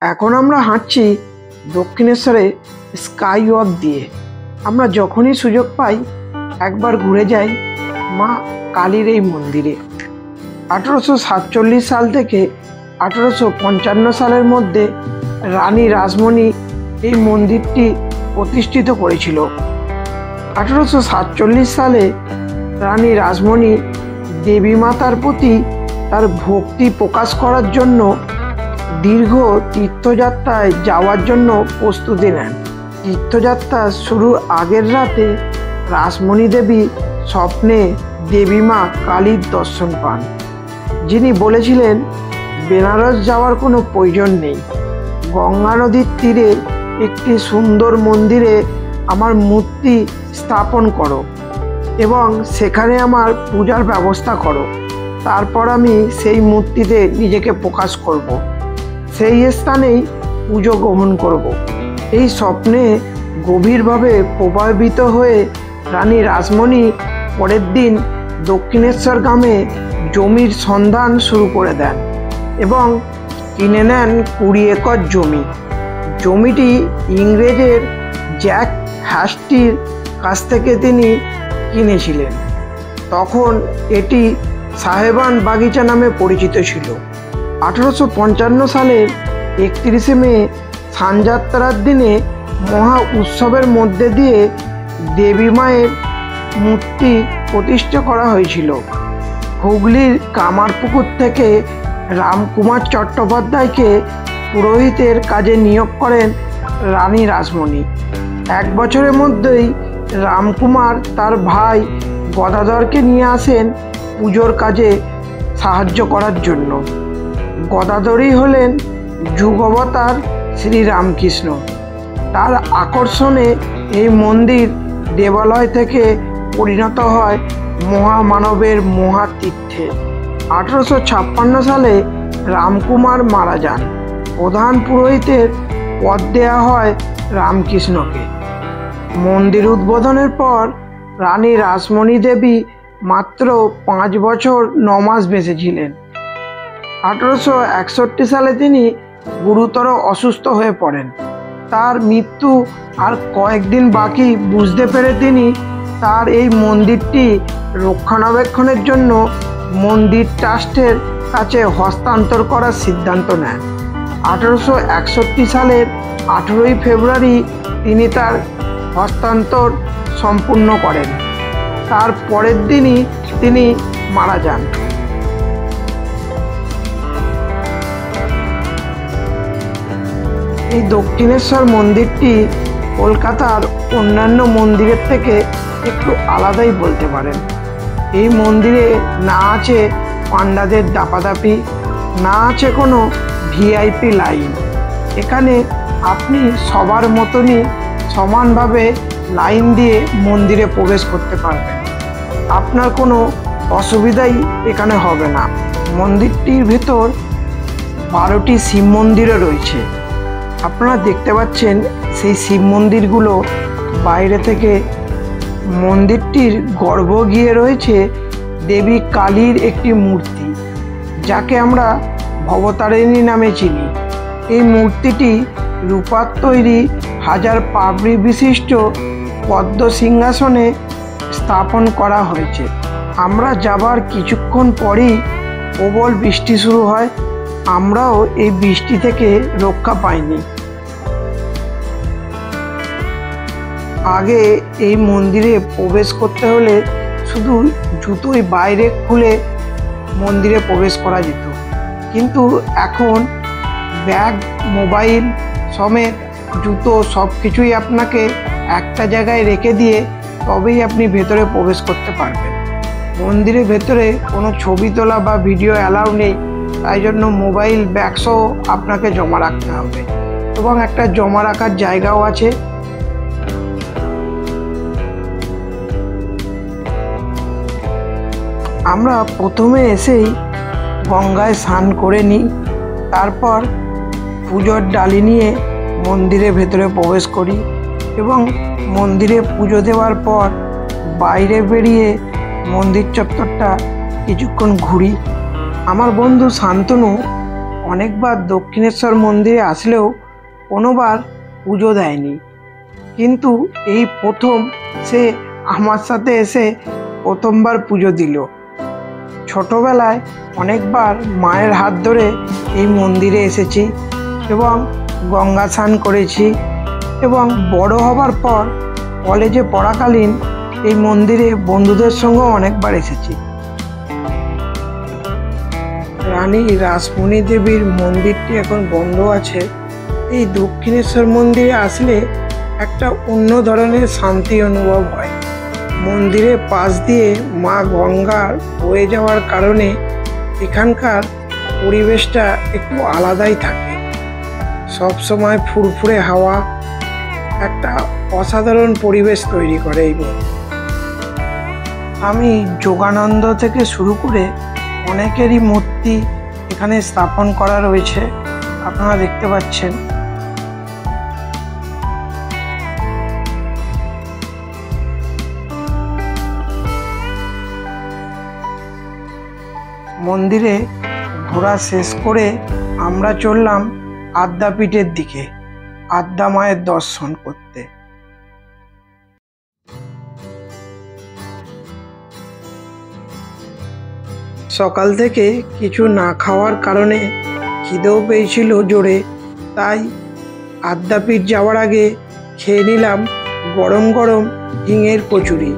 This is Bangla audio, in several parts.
এখন আমরা হাঁটছি দক্ষিণেশ্বরে স্কাই ওয়াক দিয়ে। আমরা যখনই সুযোগ পাই একবার ঘুরে যাই মা কালীর এই মন্দিরে। 1847 সাল থেকে 1855 সালের মধ্যে রানী রাসমণি এই মন্দিরটি প্রতিষ্ঠিত করেছিল। 1847 সালে রানী রাসমণি দেবী মাতার প্রতি তার ভক্তি প্রকাশ করার জন্য দীর্ঘ তীর্থযাত্রায় যাওয়ার জন্য প্রস্তুতি নেন। তীর্থযাত্রা শুরুর আগের রাতে রাসমণি দেবী স্বপ্নে দেবী মা কালীর দর্শন পান, যিনি বলেছিলেন বেনারস যাওয়ার কোনো প্রয়োজন নেই, গঙ্গা নদীর তীরে একটি সুন্দর মন্দিরে আমার মূর্তি স্থাপন করো এবং সেখানে আমার পূজার ব্যবস্থা করো, তারপর আমি সেই মূর্তিতে নিজেকে প্রকাশ করব, সেই স্থানেই পুজো গ্রহণ করব। এই স্বপ্নে গভীরভাবে প্রভাবিত হয়ে রানী রাসমণি পরের দিন দক্ষিণেশ্বর গ্রামে জমির সন্ধান শুরু করে দেন এবং কিনে নেন 20 একর জমি। জমিটি ইংরেজের জ্যাক হ্যাস্টির কাছ থেকে তিনি কিনেছিলেন। তখন এটি সাহেবান বাগিচা নামে পরিচিত ছিল। 1855 সালের 31শে মে স্নানযাত্রার দিনে মহা উৎসবের মধ্যে দিয়ে দেবী মায়ের মূর্তি প্রতিষ্ঠা করা হয়েছিল। হুগলির কামারপুকুর থেকে রামকুমার চট্টোপাধ্যায়কে পুরোহিতের কাজে নিয়োগ করেন রানী রাসমণি। 1 বছরের মধ্যেই রামকুমার তার ভাই গদাধরকে নিয়ে আসেন পুজোর কাজে সাহায্য করার জন্য। গদাধরই হলেন যুগবতার শ্রীরামকৃষ্ণ। তার আকর্ষণে এই মন্দির দেবালয় থেকে পরিণত হয় মহামানবের মহাতীর্থে। 1856 সালে রামকুমার মারা যান। প্রধান পুরোহিতের পদ দেওয়া হয় রামকৃষ্ণকে। মন্দির উদ্বোধনের পর রানী রাসমণি দেবী মাত্র 5 বছর 9 মাস বেঁচেছিলেন। 1861 সালে তিনি গুরুতর অসুস্থ হয়ে পড়েন। তার মৃত্যু আর কয়েকদিন বাকি বুঝতে পেরে তিনি তার এই মন্দিরটি রক্ষণাবেক্ষণের জন্য মন্দির ট্রাস্টের কাছে হস্তান্তর করার সিদ্ধান্ত নেন। 1861 সালের 18ই ফেব্রুয়ারি তিনি তার হস্তান্তর সম্পূর্ণ করেন। তার পরের দিনই তিনি মারা যান। এই দক্ষিণেশ্বর মন্দিরটি কলকাতার অন্যান্য মন্দিরের থেকে একটু আলাদাই বলতে পারেন। এই মন্দিরে না আছে পান্ডাদের দাপাদাপি, না আছে কোনো ভিআইপি লাইন। এখানে আপনি সবার মতনই সমানভাবে লাইন দিয়ে মন্দিরে প্রবেশ করতে পারবেন। আপনার কোনো অসুবিধাই এখানে হবে না। মন্দিরটির ভেতর 12টি শিব মন্দিরও রয়েছে। আপনারা দেখতে পাচ্ছেন সেই শিব মন্দিরগুলো বাইরে থেকে। মন্দিরটির গর্ভগৃহে রয়েছে দেবী কালীর একটি মূর্তি, যাকে আমরা ভবতারিণী নামে চিনি। এই মূর্তিটি রূপার তৈরি 1000 পাপড়ি বিশিষ্ট পদ্ম সিংহাসনে স্থাপন করা হয়েছে। আমরা যাবার কিছুক্ষণ পরই প্রবল বৃষ্টি শুরু হয়। আমরাও এই বৃষ্টি থেকে রক্ষা পাইনি। আগে এই মন্দিরে প্রবেশ করতে হলে শুধু জুতোই বাইরে খুলে মন্দিরে প্রবেশ করা যেত, কিন্তু এখন ব্যাগ, মোবাইল সমেত জুতো সব কিছুই আপনাকে একটা জায়গায় রেখে দিয়ে তবেই আপনি ভেতরে প্রবেশ করতে পারবেন। মন্দিরের ভেতরে কোনো ছবি তোলা বা ভিডিও অ্যালাউ নেই, তাই জন্য মোবাইল ব্যাগসহ আপনাকে জমা রাখতে হবে এবং একটা জমা রাখার জায়গাও আছে। আমরা প্রথমে এসেই গঙ্গায় স্নান করে নিই, তারপর পুজোর ডালি নিয়ে মন্দিরের ভেতরে প্রবেশ করি এবং মন্দিরে পুজো দেওয়ার পর বাইরে বেরিয়ে মন্দির চত্বরটা কিছুক্ষণ ঘুরি। আমার বন্ধু শান্তনু অনেকবার দক্ষিণেশ্বর মন্দিরে আসলেও কোনোবার পুজো দেয়নি, কিন্তু এই প্রথম সে আমার সাথে এসে প্রথমবার পুজো দিল। ছোটবেলায় অনেকবার মায়ের হাত ধরে এই মন্দিরে এসেছি এবং গঙ্গা স্নান করেছি, এবং বড় হবার পর কলেজে পড়াকালীন এই মন্দিরে বন্ধুদের সঙ্গেও অনেকবার এসেছি। রানী রাসমণি দেবীর মন্দিরটি এখন বন্ধ আছে। এই দক্ষিণেশ্বর মন্দিরে আসলে একটা অন্য ধরনের শান্তি অনুভব হয়। মন্দিরের পাশ দিয়ে মা গঙ্গার বয়ে যাওয়ার কারণে এখানকার পরিবেশটা একটু আলাদাই থাকে। সবসময় ফুরফুরে হাওয়া একটা অসাধারণ পরিবেশ তৈরি করে এই মন্দির। আমি যোগানন্দ থেকে শুরু করে অনেকেরই মূর্তি এখানে স্থাপন করা রয়েছে, আপনারা দেখতে পাচ্ছেন। মন্দিরে ঘোরা শেষ করে আমরা চললাম আদ্যাপীঠের দিকে আদ্যা মায়ের দর্শন করতে। সকাল থেকে কিছু না খাওয়ার কারণে খিদেও পেয়েছিল জোরে, তাই আদ্যাপীঠ যাওয়ার আগে খেয়ে নিলাম গরম গরম হিঙের কচুরি।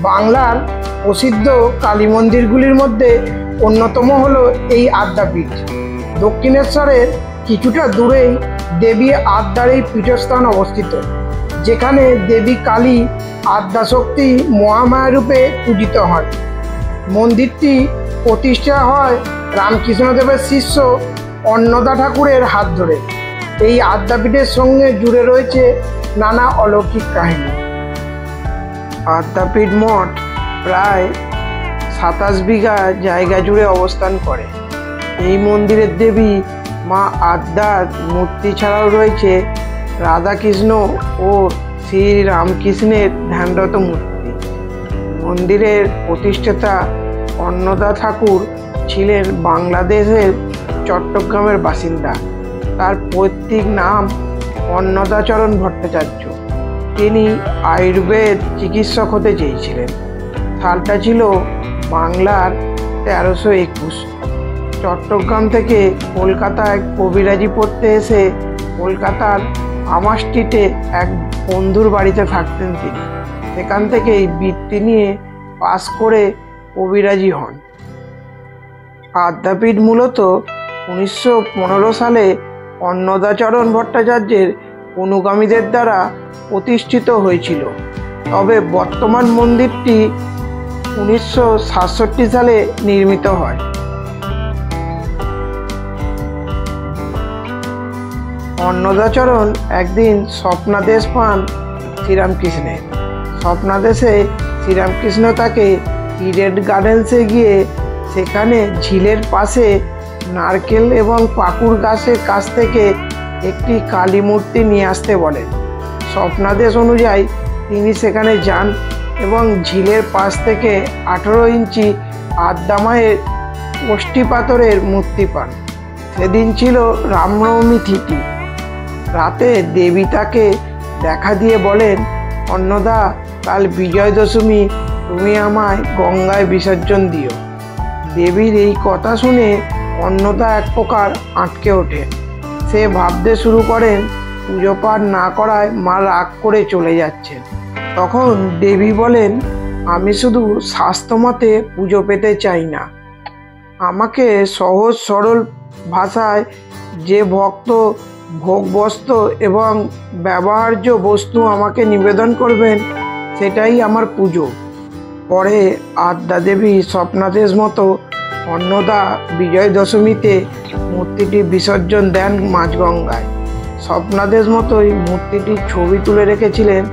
বাংলার প্রসিদ্ধ কালী মন্দিরগুলির মধ্যে অন্যতম হলো এই আদ্যাপীঠ। দক্ষিণেশ্বরের কিছুটা দূরেই দেবী আদ্যার এই পীঠস্থান অবস্থিত, যেখানে দেবী কালী আদ্যাশক্তি মহামায়া রূপে পূজিত হন। মন্দিরটি প্রতিষ্ঠা হয় রামকৃষ্ণদেবের শিষ্য অন্নদা ঠাকুরের হাত ধরে। এই আদ্যাপীঠের সঙ্গে জুড়ে রয়েছে নানা অলৌকিক কাহিনী। আদ্যাপীঠ মঠ প্রায় 27 বিঘা জায়গা জুড়ে অবস্থান করে। এই মন্দিরের দেবী মা আদ্যার মূর্তি ছাড়াও রয়েছে রাধাকৃষ্ণ ও শ্রী রামকৃষ্ণের ধ্যানরত মূর্তি। মন্দিরের প্রতিষ্ঠাতা অন্নদা ঠাকুর ছিলেন বাংলাদেশের চট্টগ্রামের বাসিন্দা। তার পৈতৃক নাম অন্নদাচরণ ভট্টাচার্য। তিনি আয়ুর্বেদ চিকিৎসক হতে চেয়েছিলেন। সালটা ছিল বাংলার 1321। চট্টগ্রাম থেকে কলকাতায় কবিরাজি পড়তে এসে কলকাতার আমা স্ট্রিটে এক বন্ধুর বাড়িতে থাকতেন তিনি। সেখান থেকেই বৃত্তি নিয়ে পাশ করে কবিরাজি হন। আদ্যাপীঠ মূলত 1915 সালে অন্নদাচরণ ভট্টাচার্যের অনুগামীদের দ্বারা প্রতিষ্ঠিত হয়েছিল, তবে বর্তমান মন্দিরটি 1967 সালে নির্মিত হয়। অন্নদাচরণ একদিন স্বপ্নাদেশ পান শ্রীরামকৃষ্ণের। স্বপ্নাদেশে শ্রীরামকৃষ্ণ তাকে ইডেন গার্ডেন্সে গিয়ে সেখানে ঝিলের পাশে নারকেল এবং পাকুড় গাছের কাছ থেকে একটি কালী মূর্তি নিয়ে আসতে বলেন। স্বপ্নাদেশ অনুযায়ী তিনি সেখানে যান এবং ঝিলের পাশ থেকে 18 ইঞ্চি আদ্যা মায়ের ওষ্ঠী পাথরের মূর্তি পান। সেদিন ছিল রামনবমী তিথি। রাতে দেবী তাকে দেখা দিয়ে বলেন, অন্নদা, কাল বিজয় দশমী, তুমি আমায় গঙ্গায় বিসর্জন দিও। দেবীর এই কথা শুনে অন্নদা এক প্রকার আটকে ওঠে। সে ভাবতে শুরু করেন পুজো পাঠ না করায় মা রাগ করে চলে যাচ্ছেন। তখন দেবী বলেন, আমি শুধু স্বাস্থ্যমতে পুজো পেতে চাই না, আমাকে সহজ সরল ভাষায় যে ভক্ত ভোগবস্ত্র এবং ব্যবহার্য বস্তু আমাকে নিবেদন করবেন সেটাই আমার পুজো। পরে আদ্যা দেবী স্বপ্নাদেশ মতো অন্নদা বিজয় দশমীতে মূর্তিটি বিসর্জন দেন মাঝগঙ্গায়। স্বপ্নাদেশ মতোই মূর্তিটির ছবি তুলে রেখেছিলেন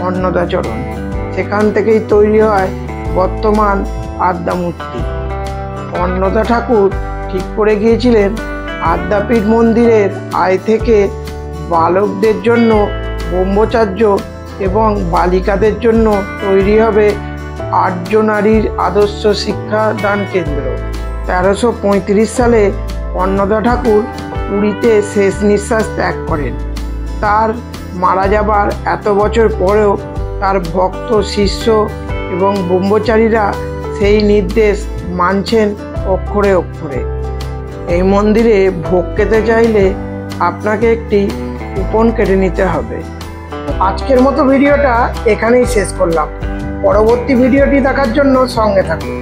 অন্নদাচরণ। সেখান থেকেই তৈরি হয় বর্তমান আদ্যা মূর্তি। অন্নদা ঠাকুর ঠিক করে গিয়েছিলেন আদ্যাপীঠ মন্দিরের আয় থেকে বালকদের জন্য ব্রহ্মচার্য এবং বালিকাদের জন্য তৈরি হবে আর্য নারীর আদর্শ শিক্ষাদান কেন্দ্র। 1335 সালে অন্নদা ঠাকুর পুরীতে শেষ নিঃশ্বাস ত্যাগ করেন। তার মারা যাবার এত বছর পরেও তার ভক্ত শিষ্য এবং ব্রহ্মচারীরা সেই নির্দেশ মানছেন অক্ষরে অক্ষরে। এই মন্দিরে ভোগ খেতে চাইলে আপনাকে একটি কুপন কেটে নিতে হবে। আজকের মতো ভিডিওটা এখানেই শেষ করলাম। পরবর্তী ভিডিওটি দেখার জন্য সঙ্গে থাকুন।